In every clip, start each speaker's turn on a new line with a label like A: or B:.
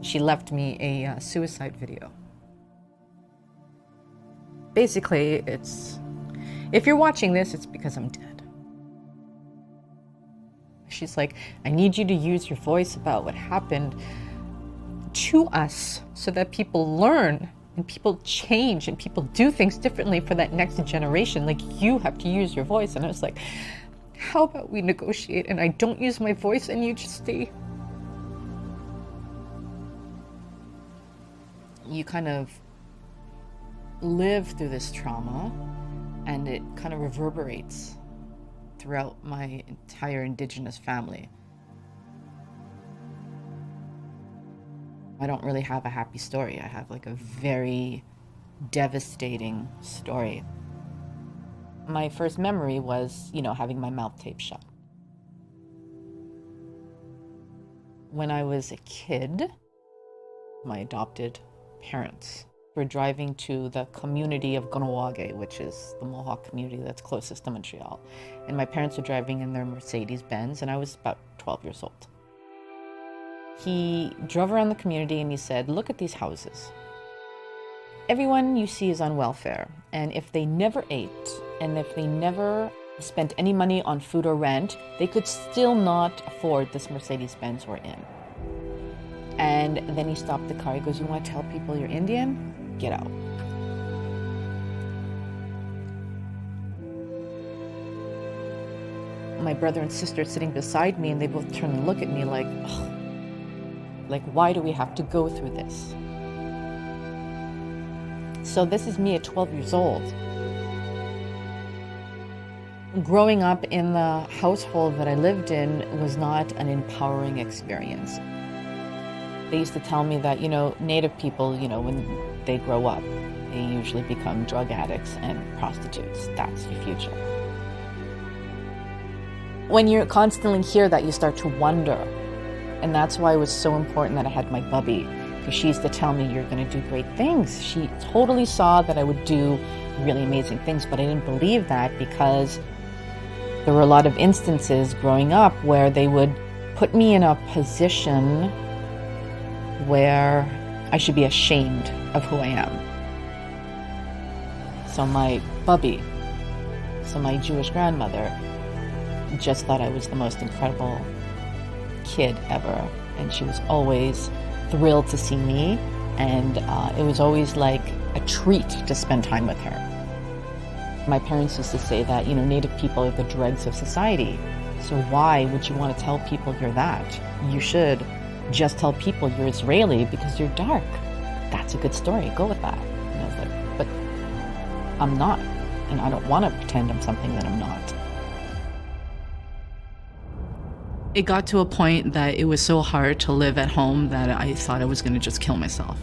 A: She left me a suicide video. Basically, if you're watching this, it's because I'm dead. She's like, I need you to use your voice about what happened to us so that people learn and people change and people do things differently for that next generation. Like, you have to use your voice. And I was like, how about we negotiate and I don't use my voice and you just stay. You kind of live through this trauma and it kind of reverberates throughout my entire indigenous family. I don't really have a happy story. I have like a very devastating story. My first memory was, having my mouth taped shut. When I was a kid, my adopted parents were driving to the community of Gonawage, which is the Mohawk community that's closest to Montreal. And my parents were driving in their Mercedes-Benz, and I was about 12 years old. He drove around the community and he said, look at these houses. Everyone you see is on welfare, and if they never ate, and if they never spent any money on food or rent, they could still not afford this Mercedes-Benz we're in. And then he stopped the car. He goes, you want to tell people you're Indian? Get out. My brother and sister sitting beside me, and they both turn and look at me like, ugh, like, why do we have to go through this? So this is me at 12 years old. Growing up in the household that I lived in was not an empowering experience. They used to tell me that, Native people, when they grow up, they usually become drug addicts and prostitutes. That's your future. When you constantly hear that, you start to wonder. And that's why it was so important that I had my bubby, because she used to tell me, you're going to do great things. She totally saw that I would do really amazing things, but I didn't believe that because there were a lot of instances growing up where they would put me in a position where I should be ashamed of who I am. So my bubby, my Jewish grandmother, just thought I was the most incredible kid ever. And she was always thrilled to see me. And it was always like a treat to spend time with her. My parents used to say that, Native people are the dregs of society. So why would you want to tell people you're that? You should just tell people you're Israeli because you're dark. That's a good story. Go with that. And I was like, but I'm not. And I don't want to pretend I'm something that I'm not. It got to a point that it was so hard to live at home that I thought I was going to just kill myself.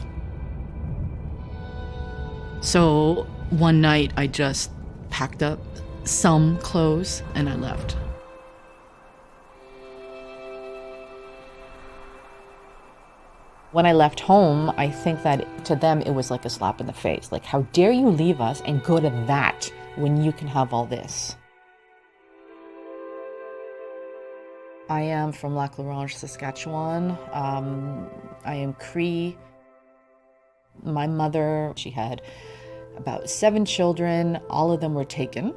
A: So one night I just packed up some clothes and I left. When I left home, I think that to them it was like a slap in the face. Like, how dare you leave us and go to that when you can have all this? I am from Lac La Ronge, Saskatchewan. I am Cree. My mother, she had about 7 children. All of them were taken,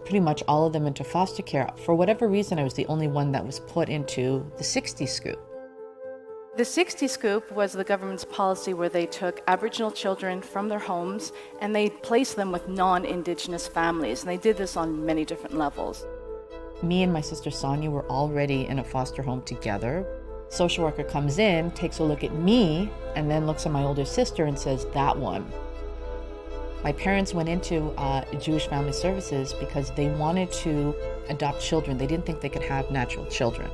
A: pretty much all of them into foster care. For whatever reason, I was the only one that was put into the 60 scoop.
B: The 60 scoop was the government's policy where they took Aboriginal children from their homes and they placed them with non-Indigenous families. And they did this on many different levels.
A: Me and my sister Sonia were already in a foster home together. Social worker comes in, takes a look at me, and then looks at my older sister and says, that one. My parents went into Jewish Family Services because they wanted to adopt children. They didn't think they could have natural children.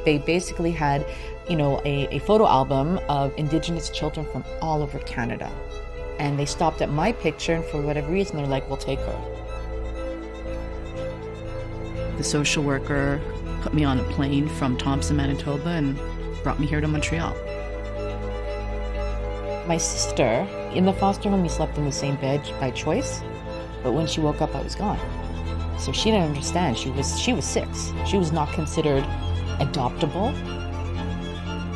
A: They basically had, a photo album of Indigenous children from all over Canada. And they stopped at my picture, and for whatever reason, they're like, we'll take her. The social worker put me on a plane from Thompson, Manitoba, and brought me here to Montreal. My sister, in the foster home, we slept in the same bed by choice, but when she woke up, I was gone. So she didn't understand. She was 6. She was not considered adoptable.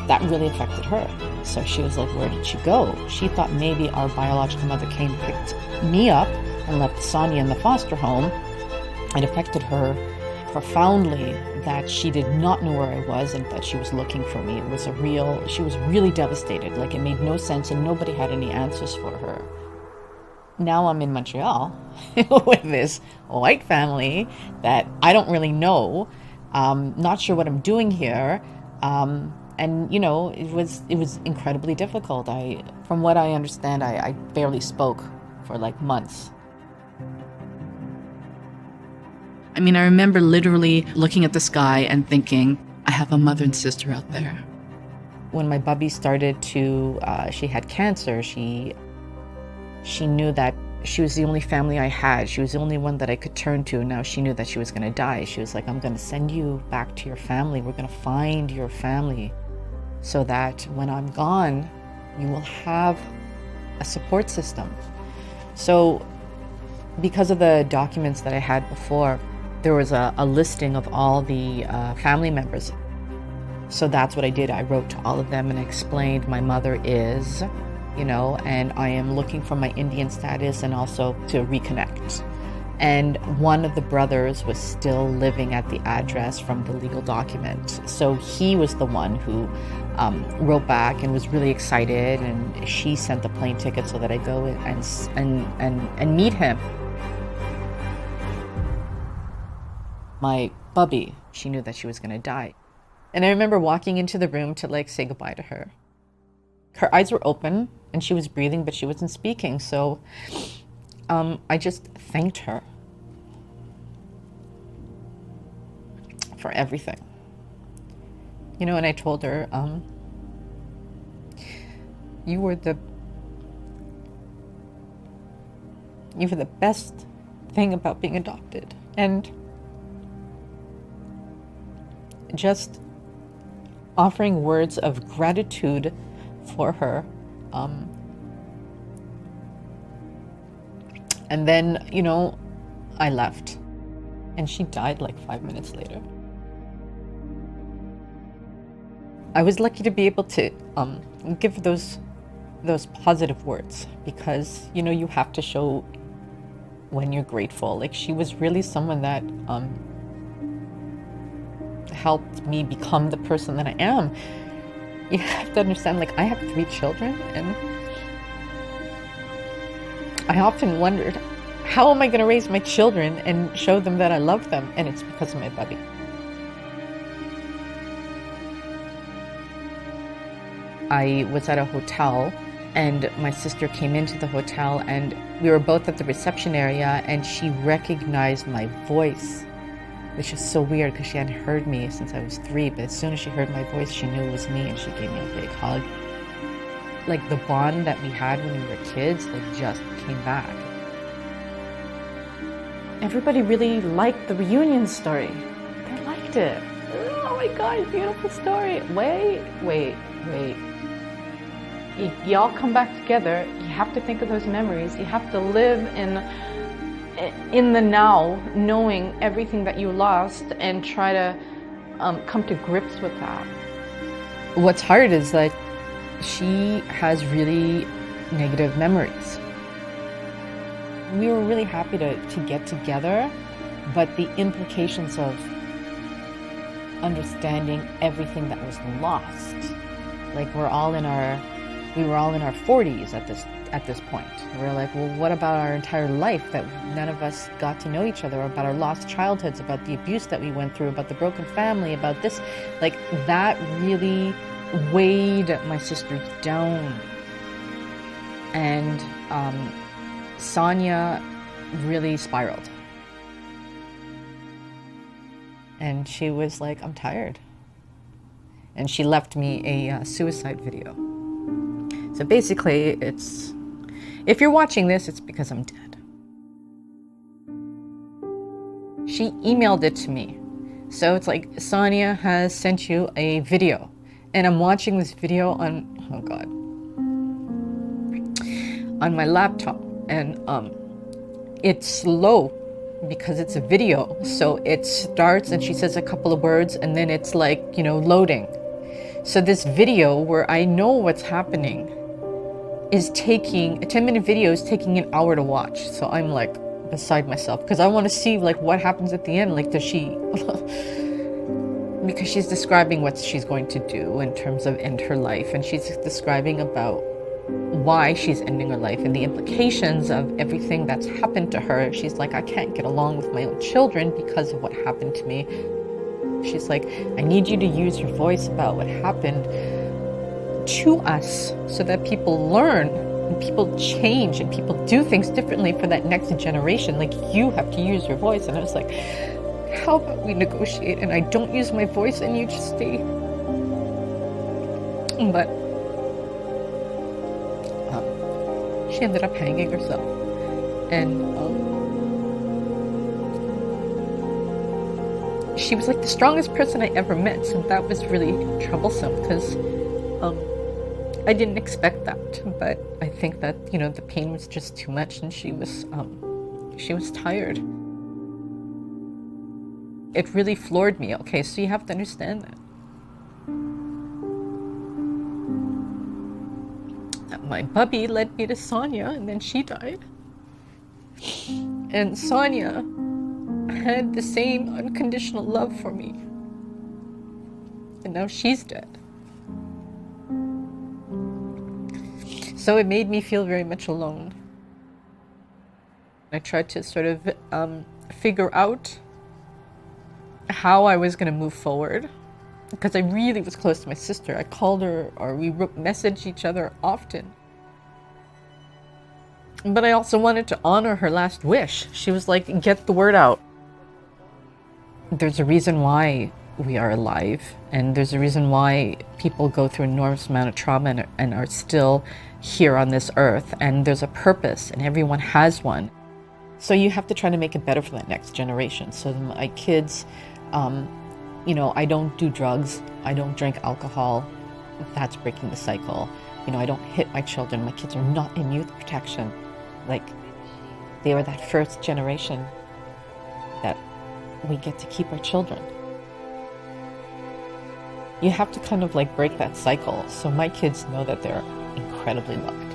A: that really affected her. So she was like, where did she go? She thought maybe our biological mother came, picked me up, and left Sonia in the foster home. It affected her profoundly that she did not know where I was and that she was looking for me. She was really devastated. Like, it made no sense and nobody had any answers for her. Now I'm in Montreal with this white family that I don't really know. Not sure what I'm doing here. And you know, it was incredibly difficult. From what I understand, I barely spoke for like months. I mean, I remember literally looking at the sky and thinking, I have a mother and sister out there. When my bubby started to, she had cancer, she knew that she was the only family I had. She was the only one that I could turn to. Now she knew that she was going to die. She was like, I'm going to send you back to your family. We're going to find your family so that when I'm gone, you will have a support system. So because of the documents that I had before, there was a listing of all the family members. So that's what I did. I wrote to all of them and explained my mother is, you know, and I am looking for my Indian status and also to reconnect. And one of the brothers was still living at the address from the legal document. So he was the one who wrote back and was really excited, and she sent the plane ticket so that I go and meet him. My bubby, she knew that she was going to die. And I remember walking into the room to like say goodbye to her. Her eyes were open and she was breathing, but she wasn't speaking. So I just thanked her for everything. You know, and I told her, you were the best thing about being adopted. And just offering words of gratitude for her. And then, you know, I left and she died like 5 minutes later. I was lucky to be able to give those positive words, because, you know, you have to show when you're grateful. Like, she was really someone that helped me become the person that I am. You have to understand, like, I have 3 children, and I often wondered, how am I going to raise my children and show them that I love them? And it's because of my bubby. I was at a hotel and my sister came into the hotel and we were both at the reception area, and she recognized my voice, which is so weird because she hadn't heard me since I was 3. But as soon as she heard my voice, she knew it was me, and she gave me a big hug. Like, the bond that we had when we were kids, like, just came back. Everybody really liked the reunion story. They liked it. Oh my God, beautiful story. Wait. Y'all come back together. You have to think of those memories. You have to live in the now, knowing everything that you lost, and try to come to grips with that. What's hard is that she has really negative memories. We were really happy to get together, but the implications of understanding everything that was lost, like, we were all in our 40s at this point. We're like, well, what about our entire life that none of us got to know each other, about our lost childhoods, about the abuse that we went through, about the broken family, about this? Like, that really weighed my sister down. And Sonia really spiraled. And she was like, I'm tired. And she left me a suicide video. So basically, if you're watching this, it's because I'm dead. She emailed it to me. So it's like, Sonia has sent you a video. And I'm watching this video on my laptop. And it's slow because it's a video. So it starts and she says a couple of words and then it's like, loading. So this video where I know what's happening is taking, a 10-minute video is taking an hour to watch. So I'm like beside myself because I want to see like what happens at the end. Like, does she, because she's describing what she's going to do in terms of end her life. And she's describing about why she's ending her life and the implications of everything that's happened to her. She's like, I can't get along with my own children because of what happened to me. She's like, I need you to use your voice about what happened to us so that people learn and people change and people do things differently for that next generation. Like, you have to use your voice. And I was like, how about we negotiate and I don't use my voice and you just stay? But she ended up hanging herself. And she was like the strongest person I ever met. So that was really troublesome because I didn't expect that. But I think that, you know, the pain was just too much and she was tired. It really floored me. Okay, so you have to understand that my bubby led me to Sonia, and then she died. And Sonia had the same unconditional love for me. And now she's dead. So it made me feel very much alone. I tried to sort of figure out how I was going to move forward. Because I really was close to my sister. I called her, or we messaged each other often. But I also wanted to honor her last wish. She was like, get the word out. There's a reason why we are alive. And there's a reason why people go through an enormous amount of trauma and are still here on this earth. And there's a purpose, and everyone has one. So you have to try to make it better for that next generation. So my kids... you know, I don't do drugs. I don't drink alcohol. That's breaking the cycle. You know, I don't hit my children. My kids are not in youth protection. Like, they were that first generation that we get to keep our children. You have to kind of like break that cycle. So my kids know that they're incredibly loved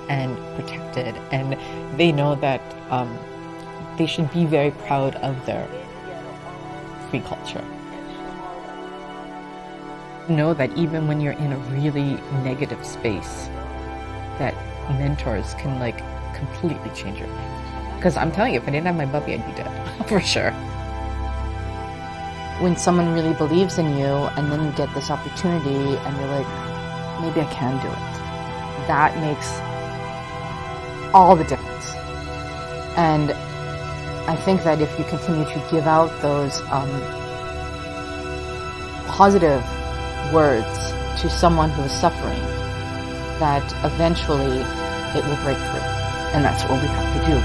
A: and protected. And they know that they should be very proud of their free culture. Know that even when you're in a really negative space, that mentors can like completely change your life. Because I'm telling you, if I didn't have my puppy, I'd be dead for sure. When someone really believes in you and then you get this opportunity and you're like, maybe I can do it, that makes all the difference. And I think that if you continue to give out those positive words to someone who is suffering, that eventually it will break through. And that's what we have to do.